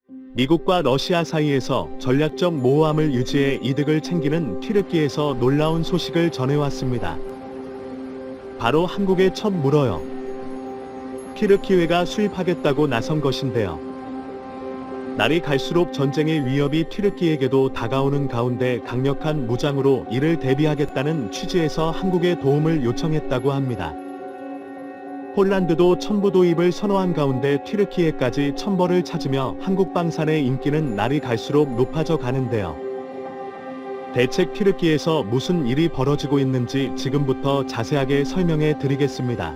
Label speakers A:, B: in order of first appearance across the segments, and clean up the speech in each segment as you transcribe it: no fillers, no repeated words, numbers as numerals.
A: 미국과 러시아 사이에서 전략적 모호함을 유지해 이득을 챙기는 튀르키예에서 놀라운 소식을 전해왔습니다. 바로 한국에 첫 물어요. 튀르키예가 수입하겠다고 나선 것인데요. 날이 갈수록 전쟁의 위협이 튀르키예에게도 다가오는 가운데 강력한 무장으로 이를 대비하겠다는 취지에서 한국의 도움을 요청했다고 합니다. 폴란드도 첨부 도입을 선호한 가운데 튀르키예까지 첨벌을 찾으며 한국 방산의 인기는 날이 갈수록 높아져 가는데요. 대체 튀르키예에서 무슨 일이 벌어지고 있는지 지금부터 자세하게 설명해 드리겠습니다.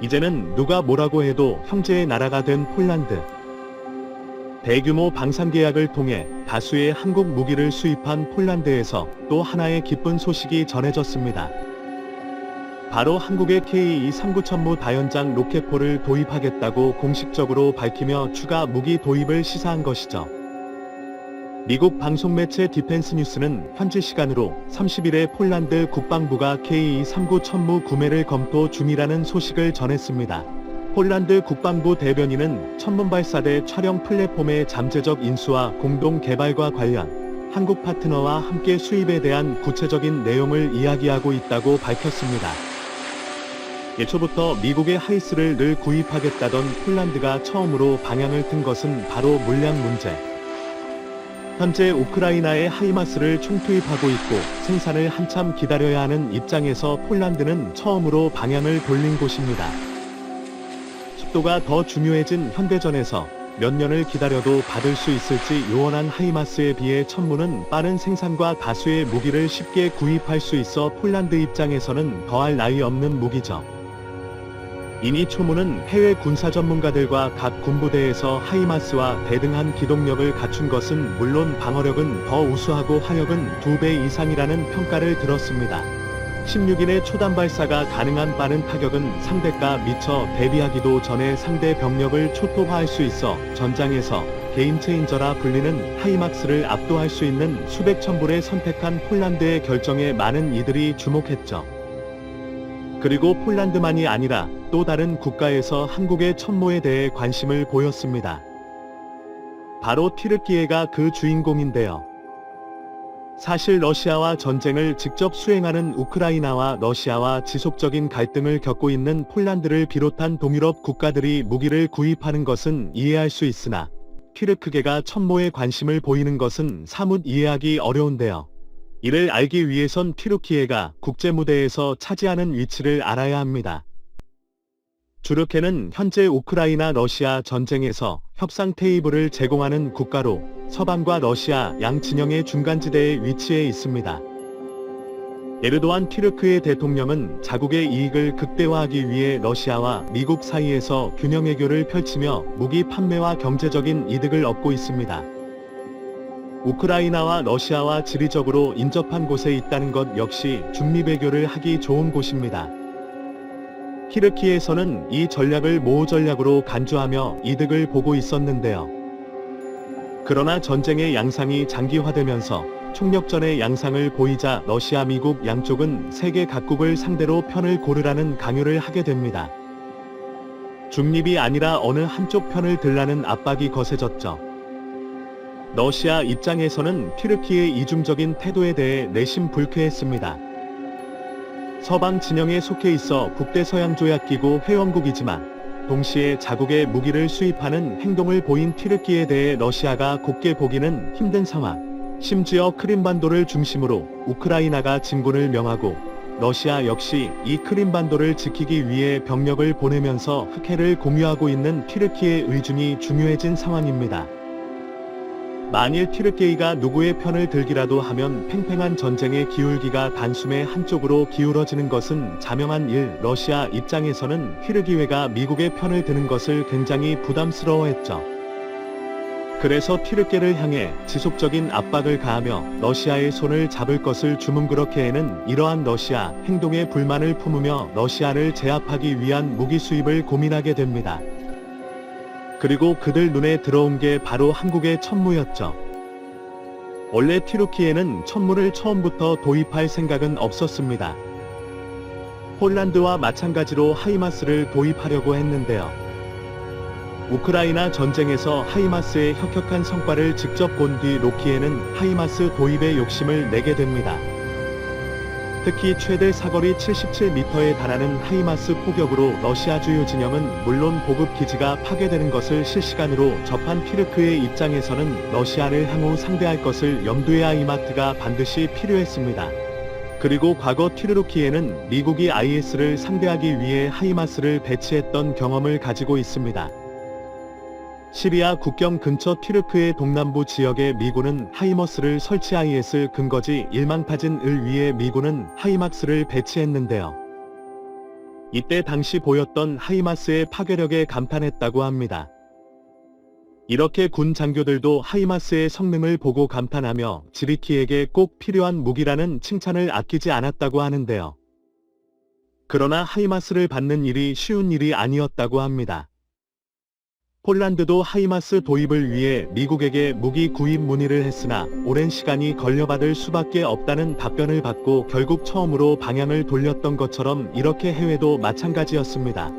A: 이제는 누가 뭐라고 해도 형제의 나라가 된 폴란드. 대규모 방산 계약을 통해 다수의 한국 무기를 수입한 폴란드에서 또 하나의 기쁜 소식이 전해졌습니다. 바로 한국의 K-239 천무 다연장 로켓포를 도입하겠다고 공식적으로 밝히며 추가 무기 도입을 시사한 것이죠. 미국 방송매체 디펜스 뉴스는 현지 시간으로 30일에 폴란드 국방부가 K-239 천무 구매를 검토 중이라는 소식을 전했습니다. 폴란드 국방부 대변인은 천문 발사대 촬영 플랫폼의 잠재적 인수와 공동 개발과 관련 한국 파트너와 함께 수입에 대한 구체적인 내용을 이야기하고 있다고 밝혔습니다. 예초부터 미국의 하이스를 늘 구입하겠다던 폴란드가 처음으로 방향을 튼 것은 바로 물량 문제. 현재 우크라이나의 하이마스를 총투입하고 있고 생산을 한참 기다려야 하는 입장에서 폴란드는 처음으로 방향을 돌린 곳입니다. 속도가 더 중요해진 현대전에서 몇 년을 기다려도 받을 수 있을지 요원한 하이마스에 비해 천무는 빠른 생산과 다수의 무기를 쉽게 구입할 수 있어 폴란드 입장에서는 더할 나위 없는 무기죠. 이니 초무는 해외 군사 전문가들과 각 군부대에서 하이마스와 대등한 기동력을 갖춘 것은 물론 방어력은 더 우수하고 화력은 2배 이상이라는 평가를 들었습니다. 16인의 초단 발사가 가능한 빠른 타격은 상대가 미처 대비하기도 전에 상대 병력을 초토화할 수 있어 전장에서 게임체인저라 불리는 하이막스를 압도할 수 있는 수백 천불을 선택한 폴란드의 결정에 많은 이들이 주목했죠. 그리고 폴란드만이 아니라 또 다른 국가에서 한국의 천모에 대해 관심을 보였습니다. 바로 튀르키예가 그 주인공인데요. 사실 러시아와 전쟁을 직접 수행하는 우크라이나와 러시아와 지속적인 갈등을 겪고 있는 폴란드를 비롯한 동유럽 국가들이 무기를 구입하는 것은 이해할 수 있으나 튀르키예가 천모에 관심을 보이는 것은 사뭇 이해하기 어려운데요. 이를 알기 위해선 튀르키예가 국제무대에서 차지하는 위치를 알아야 합니다. 튀르키예는 현재 우크라이나 러시아 전쟁에서 협상 테이블을 제공하는 국가로 서방과 러시아 양 진영의 중간지대에 위치해 있습니다. 에르도안 튀르키예 대통령은 자국의 이익을 극대화하기 위해 러시아와 미국 사이에서 균형 외교를 펼치며 무기 판매와 경제적인 이득을 얻고 있습니다. 우크라이나와 러시아와 지리적으로 인접한 곳에 있다는 것 역시 중립 외교를 하기 좋은 곳입니다. 튀르키예에서는 이 전략을 모호 전략으로 간주하며 이득을 보고 있었는데요. 그러나 전쟁의 양상이 장기화되면서 총력전의 양상을 보이자 러시아, 미국 양쪽은 세계 각국을 상대로 편을 고르라는 강요를 하게 됩니다. 중립이 아니라 어느 한쪽 편을 들라는 압박이 거세졌죠. 러시아 입장에서는 튀르키예의 이중적인 태도에 대해 내심 불쾌했습니다. 서방 진영에 속해 있어 북대서양조약기구 회원국이지만 동시에 자국의 무기를 수입하는 행동을 보인 튀르키예에 대해 러시아가 곱게 보기는 힘든 상황. 심지어 크림반도를 중심으로 우크라이나가 진군을 명하고 러시아 역시 이 크림반도를 지키기 위해 병력을 보내면서 흑해를 공유하고 있는 튀르키예의 의중이 중요해진 상황입니다. 만일 튀르키예가 누구의 편을 들기라도 하면 팽팽한 전쟁의 기울기가 단숨에 한쪽으로 기울어지는 것은 자명한 일. 러시아 입장에서는 튀르키예가 미국의 편을 드는 것을 굉장히 부담스러워했죠. 그래서 튀르키예를 향해 지속적인 압박을 가하며 러시아의 손을 잡을 것을 주문그렇게 이러한 러시아 행동에 불만을 품으며 러시아를 제압하기 위한 무기 수입을 고민하게 됩니다. 그리고 그들 눈에 들어온 게 바로 한국의 천무였죠. 원래 튀르키예는 천무를 처음부터 도입할 생각은 없었습니다. 폴란드와 마찬가지로 하이마스를 도입하려고 했는데요. 우크라이나 전쟁에서 하이마스의 혁혁한 성과를 직접 본 뒤 로키에는 하이마스 도입에 욕심을 내게 됩니다. 특히 최대 사거리 77m에 달하는 하이마스 포격으로 러시아 주요 진영은 물론 보급 기지가 파괴되는 것을 실시간으로 접한 튀르크의 입장에서는 러시아를 향후 상대할 것을 염두에 하이마스가 반드시 필요했습니다. 그리고 과거 튀르키예는 미국이 IS를 상대하기 위해 하이마스를 배치했던 경험을 가지고 있습니다. 시리아 국경 근처 튀르크의 동남부 지역에 미군은 하이머스를 설치 IS 근거지 일망타진을 위해 미군은 하이막스를 배치했는데요. 이때 당시 보였던 하이마스의 파괴력에 감탄했다고 합니다. 이렇게 군 장교들도 하이마스의 성능을 보고 감탄하며 지리키에게 꼭 필요한 무기라는 칭찬을 아끼지 않았다고 하는데요. 그러나 하이마스를 받는 일이 쉬운 일이 아니었다고 합니다. 폴란드도 하이마스 도입을 위해 미국에게 무기 구입 문의를 했으나 오랜 시간이 걸려받을 수밖에 없다는 답변을 받고 결국 처음으로 방향을 돌렸던 것처럼 이렇게 해외도 마찬가지였습니다.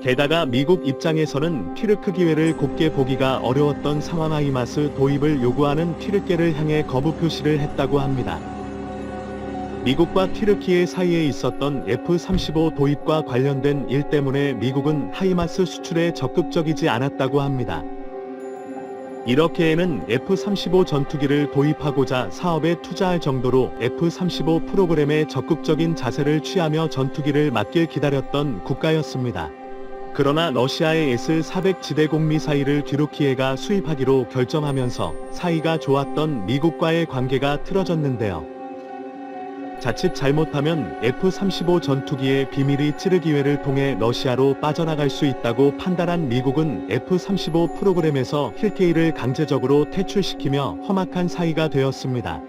A: 게다가 미국 입장에서는 튀르크 기회를 곱게 보기가 어려웠던 상황 하이마스 도입을 요구하는 튀르키예를 향해 거부 표시를 했다고 합니다. 미국과 튀르키예 사이에 있었던 F-35 도입과 관련된 일 때문에 미국은 하이마스 수출에 적극적이지 않았다고 합니다. 이렇게에는 F-35 전투기를 도입하고자 사업에 투자할 정도로 F-35 프로그램에 적극적인 자세를 취하며 전투기를 맡길 기다렸던 국가였습니다. 그러나 러시아의 S-400 지대공 미사일을 튀르키예가 수입하기로 결정하면서 사이가 좋았던 미국과의 관계가 틀어졌는데요. 자칫 잘못하면 F-35 전투기의 비밀이 찌르기회를 통해 러시아로 빠져나갈 수 있다고 판단한 미국은 F-35 프로그램에서 힐케이를 강제적으로 퇴출시키며 험악한 사이가 되었습니다.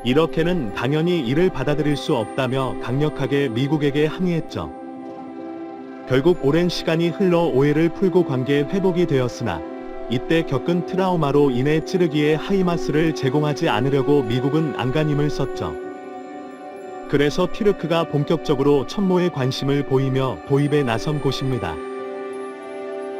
A: 이렇게는 당연히 이를 받아들일 수 없다며 강력하게 미국에게 항의했죠. 결국 오랜 시간이 흘러 오해를 풀고 관계 회복이 되었으나 이때 겪은 트라우마로 인해 찌르기에 하이마스를 제공하지 않으려고 미국은 안간힘을 썼죠. 그래서 튀르크가 본격적으로 천모에 관심을 보이며 도입에 나선 곳입니다.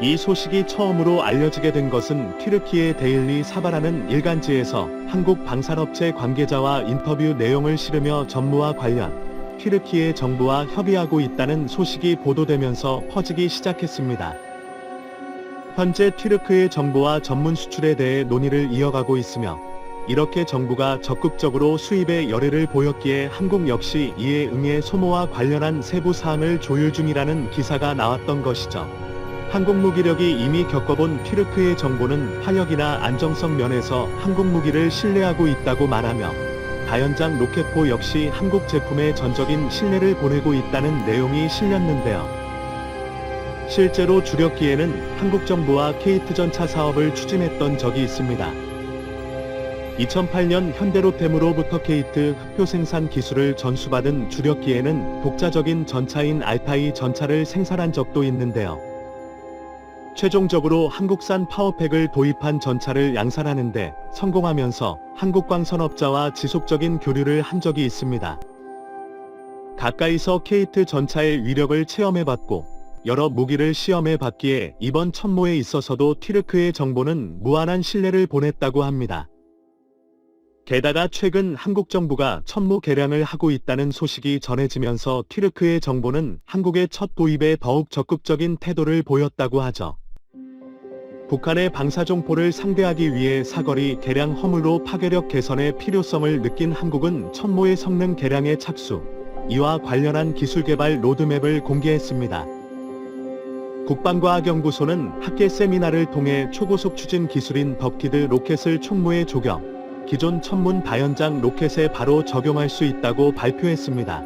A: 이 소식이 처음으로 알려지게 된 것은 튀르키예 데일리 사바라는 일간지에서 한국 방산업체 관계자와 인터뷰 내용을 실으며 전무와 관련 튀르키예 정부와 협의하고 있다는 소식이 보도되면서 퍼지기 시작했습니다. 현재 튀르크의 정부와 전문 수출에 대해 논의를 이어가고 있으며 이렇게 정부가 적극적으로 수입에 열의를 보였기에 한국 역시 이에 응해 소모와 관련한 세부 사항을 조율 중이라는 기사가 나왔던 것이죠. 한국 무기력이 이미 겪어본 튀르크의 정부는 화력이나 안정성 면에서 한국 무기를 신뢰하고 있다고 말하며 다연장 로켓포 역시 한국 제품에 전적인 신뢰를 보내고 있다는 내용이 실렸는데요. 실제로 주력기에는 한국 정부와 케이트 전차 사업을 추진했던 적이 있습니다. 2008년 현대로템으로부터 케이트 흑표 생산 기술을 전수받은 주력기에는 독자적인 전차인 알타이 전차를 생산한 적도 있는데요. 최종적으로 한국산 파워팩을 도입한 전차를 양산하는데 성공하면서 한국광 산업자와 지속적인 교류를 한 적이 있습니다. 가까이서 케이트 전차의 위력을 체험해봤고 여러 무기를 시험해봤기에 이번 천모에 있어서도 튀르크의 정보는 무한한 신뢰를 보냈다고 합니다. 게다가 최근 한국 정부가 천모 개량을 하고 있다는 소식이 전해지면서 튀르크의 정보는 한국의 첫 도입에 더욱 적극적인 태도를 보였다고 하죠. 북한의 방사종포를 상대하기 위해 사거리 개량 허물로 파괴력 개선의 필요성을 느낀 한국은 천모의 성능 개량에 착수, 이와 관련한 기술 개발 로드맵을 공개했습니다. 국방과학연구소는 학계 세미나를 통해 초고속 추진 기술인 덕티드 로켓을 총모에 조경, 기존 천문 다연장 로켓에 바로 적용할 수 있다고 발표했습니다.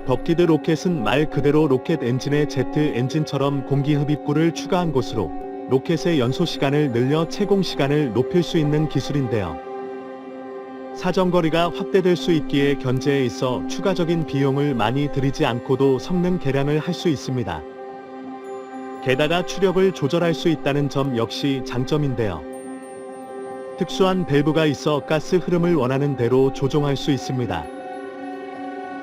A: 덕티드 로켓은 말 그대로 로켓 엔진에 제트 엔진처럼 공기 흡입구를 추가한 것으로 로켓의 연소 시간을 늘려 채공 시간을 높일 수 있는 기술인데요. 사정거리가 확대될 수 있기에 견제에 있어 추가적인 비용을 많이 들이지 않고도 성능 개량을 할 수 있습니다. 게다가 추력을 조절할 수 있다는 점 역시 장점인데요. 특수한 밸브가 있어 가스 흐름을 원하는 대로 조종할 수 있습니다.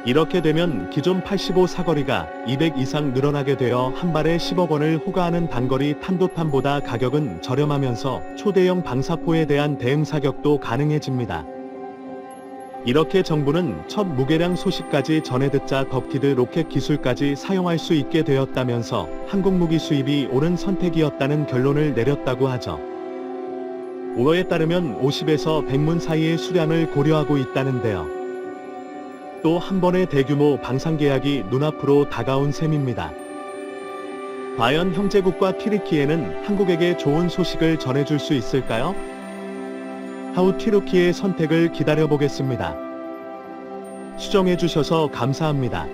A: 이렇게 되면 기존 85 사거리가 200 이상 늘어나게 되어 한 발에 10억 원을 호가하는 단거리 탄도탄보다 가격은 저렴하면서 초대형 방사포에 대한 대응 사격도 가능해집니다. 이렇게 정부는 첫 무게량 소식까지 전해 듣자 덕티드 로켓 기술까지 사용할 수 있게 되었다면서 한국 무기 수입이 옳은 선택이었다는 결론을 내렸다고 하죠. 우어에 따르면 50에서 100문 사이의 수량을 고려하고 있다는데요. 또 한 번의 대규모 방산 계약이 눈앞으로 다가온 셈입니다. 과연 형제국과 튀르키예는 한국에게 좋은 소식을 전해줄 수 있을까요? 하우 튀르키예의 선택을 기다려보겠습니다. 수정해주셔서 감사합니다.